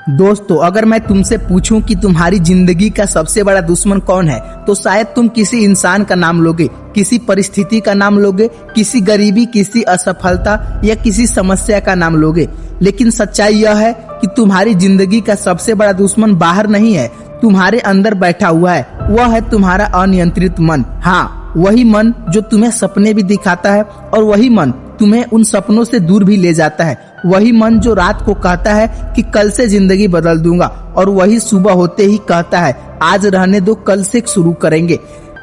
दोस्तों, अगर मैं तुमसे पूछूं कि तुम्हारी जिंदगी का सबसे बड़ा दुश्मन कौन है, तो शायद तुम किसी इंसान का नाम लोगे, किसी परिस्थिति का नाम लोगे, किसी गरीबी, किसी असफलता या किसी समस्या का नाम लोगे। लेकिन सच्चाई यह है कि तुम्हारी जिंदगी का सबसे बड़ा दुश्मन बाहर नहीं है, तुम्हारे अंदर बैठा हुआ है। वह है तुम्हारा अनियंत्रित मन। हाँ, वही मन जो तुम्हें सपने भी दिखाता है और वही मन तुम्हें उन सपनों से दूर भी ले जाता है। वही मन जो रात को कहता है कि कल से जिंदगी बदल दूंगा, और वही सुबह होते ही कहता है आज रहने दो, कल से शुरू करेंगे।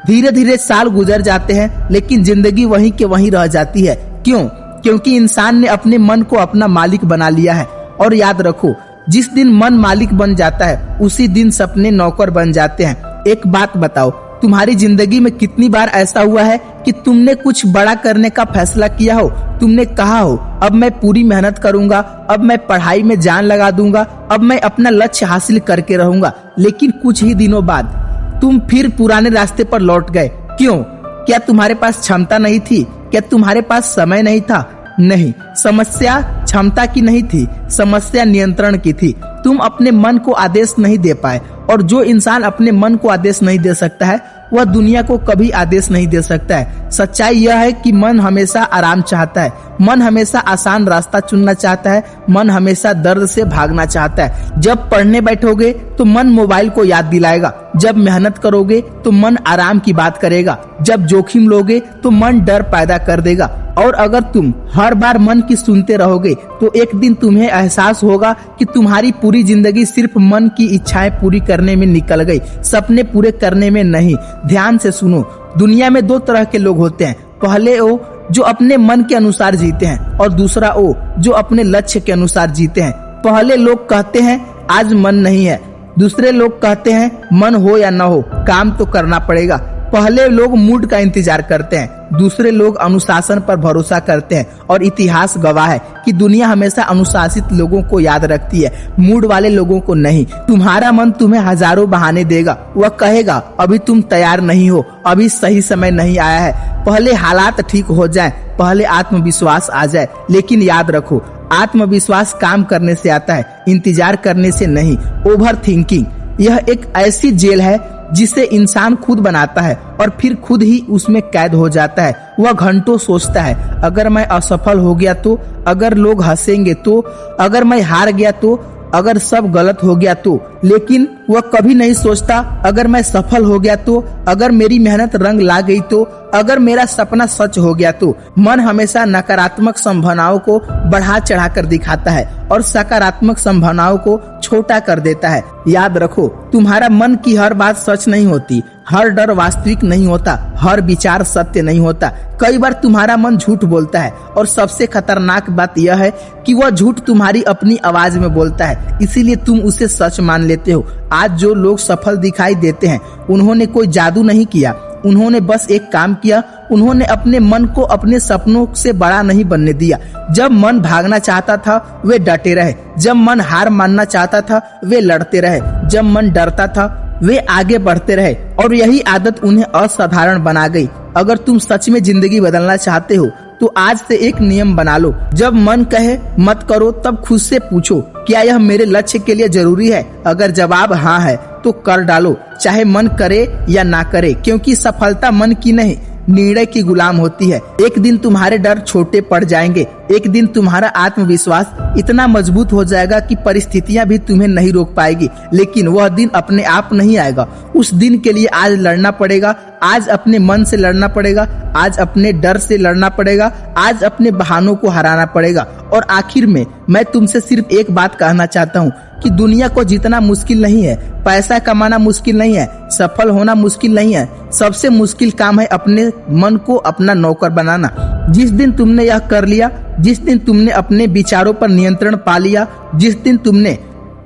धीरे धीरे साल गुजर जाते हैं, लेकिन जिंदगी वहीं के वहीं रह जाती है। क्यों? क्योंकि इंसान ने अपने मन को अपना मालिक बना लिया है। और याद रखो, जिस दिन मन मालिक बन जाता है उसी दिन सपने नौकर बन जाते हैं। एक बात बताओ, तुम्हारी जिंदगी में कितनी बार ऐसा हुआ है कि तुमने कुछ बड़ा करने का फैसला किया हो, तुमने कहा हो अब मैं पूरी मेहनत करूंगा, अब मैं पढ़ाई में जान लगा दूंगा, अब मैं अपना लक्ष्य हासिल करके रहूंगा, लेकिन कुछ ही दिनों बाद तुम फिर पुराने रास्ते पर लौट गए। क्यों? क्या तुम्हारे पास क्षमता नहीं थी? क्या तुम्हारे पास समय नहीं था? नहीं, समस्या क्षमता की नहीं थी, समस्या नियंत्रण की थी। तुम अपने मन को आदेश नहीं दे पाए, और जो इंसान अपने मन को आदेश नहीं दे सकता है वह दुनिया को कभी आदेश नहीं दे सकता है। सच्चाई यह है कि मन हमेशा आराम चाहता है, मन हमेशा आसान रास्ता चुनना चाहता है, मन हमेशा दर्द से भागना चाहता है। जब पढ़ने बैठोगे तो मन मोबाइल को याद दिलाएगा, जब मेहनत करोगे तो मन आराम की बात करेगा, जब जोखिम लोगे तो मन डर पैदा कर देगा। और अगर तुम हर बार मन की सुनते रहोगे तो एक दिन तुम्हें एहसास होगा कि तुम्हारी पूरी जिंदगी सिर्फ मन की इच्छाएं पूरी करने में निकल गई, सपने पूरे करने में नहीं। ध्यान से सुनो, दुनिया में दो तरह के लोग होते हैं। पहले वो जो अपने मन के अनुसार जीते हैं, और दूसरा वो जो अपने लक्ष्य के अनुसार जीते हैं। पहले लोग कहते हैं आज मन नहीं है, दूसरे लोग कहते हैं मन हो या न हो काम तो करना पड़ेगा। पहले लोग मूड का इंतजार करते हैं, दूसरे लोग अनुशासन पर भरोसा करते हैं। और इतिहास गवाह है कि दुनिया हमेशा अनुशासित लोगों को याद रखती है, मूड वाले लोगों को नहीं। तुम्हारा मन तुम्हें हजारों बहाने देगा, वह कहेगा अभी तुम तैयार नहीं हो, अभी सही समय नहीं आया है, पहले हालात ठीक हो जाएं, पहले आत्मविश्वास आ जाए। लेकिन याद रखो, आत्मविश्वास काम करने से आता है, इंतजार करने से नहीं। ओवर थिंकिंग यह एक ऐसी जेल है जिसे इंसान खुद बनाता है और फिर खुद ही उसमें कैद हो जाता है। वह घंटों सोचता है अगर मैं असफल हो गया तो, अगर लोग हंसेंगे तो, अगर मैं हार गया तो, अगर सब गलत हो गया तो। लेकिन वह कभी नहीं सोचता अगर मैं सफल हो गया तो, अगर मेरी मेहनत रंग ला गई तो, अगर मेरा सपना सच हो गया तो। मन हमेशा नकारात्मक संभावनाओं को बढ़ा चढ़ा कर दिखाता है और सकारात्मक संभावनाओं को छोटा कर देता है। याद रखो, तुम्हारा मन की हर बात सच नहीं होती, हर डर वास्तविक नहीं होता, हर विचार सत्य नहीं होता। कई बार तुम्हारा मन झूठ बोलता है, और सबसे खतरनाक बात यह है कि वह झूठ तुम्हारी अपनी आवाज में बोलता है, इसीलिए तुम उसे सच मान लेते हो। आज जो लोग सफल दिखाई देते हैं उन्होंने कोई जादू नहीं किया, उन्होंने बस एक काम किया, उन्होंने अपने मन को अपने सपनों से बड़ा नहीं बनने दिया। जब मन भागना चाहता था वे डटे रहे, जब मन हार मानना चाहता था वे लड़ते रहे, जब मन डरता था वे आगे बढ़ते रहे। और यही आदत उन्हें असाधारण बना गई। अगर तुम सच में जिंदगी बदलना चाहते हो तो आज से एक नियम बना लो, जब मन कहे मत करो तब खुद से पूछो क्या यह मेरे लक्ष्य के लिए जरूरी है। अगर जवाब हाँ है तो कर डालो, चाहे मन करे या ना करे, क्योंकि सफलता मन की नहीं निर्णय की गुलाम होती है। एक दिन तुम्हारे डर छोटे पड़ जाएंगे, एक दिन तुम्हारा आत्मविश्वास इतना मजबूत हो जाएगा कि परिस्थितियां भी तुम्हें नहीं रोक पाएगी। लेकिन वह दिन अपने आप नहीं आएगा, उस दिन के लिए आज लड़ना पड़ेगा, आज अपने मन से लड़ना पड़ेगा, आज अपने डर से लड़ना पड़ेगा, आज अपने बहानों को हराना पड़ेगा। और आखिर में मैं तुमसे सिर्फ एक बात कहना चाहता हूँ कि दुनिया को जीतना मुश्किल नहीं है, पैसा कमाना मुश्किल नहीं है, सफल होना मुश्किल नहीं है। सबसे मुश्किल काम है अपने मन को अपना नौकर बनाना। जिस दिन तुमने यह कर लिया, जिस दिन तुमने अपने विचारों पर नियंत्रण पा लिया, जिस दिन तुमने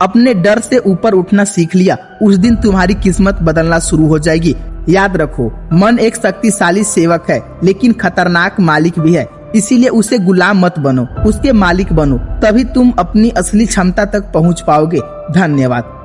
अपने डर से ऊपर उठना सीख लिया, उस दिन तुम्हारी किस्मत बदलना शुरू हो जाएगी। याद रखो, मन एक शक्तिशाली सेवक है लेकिन खतरनाक मालिक भी है, इसीलिए उसे गुलाम मत बनो, उसके मालिक बनो, तभी तुम अपनी असली क्षमता तक पहुंच पाओगे। धन्यवाद।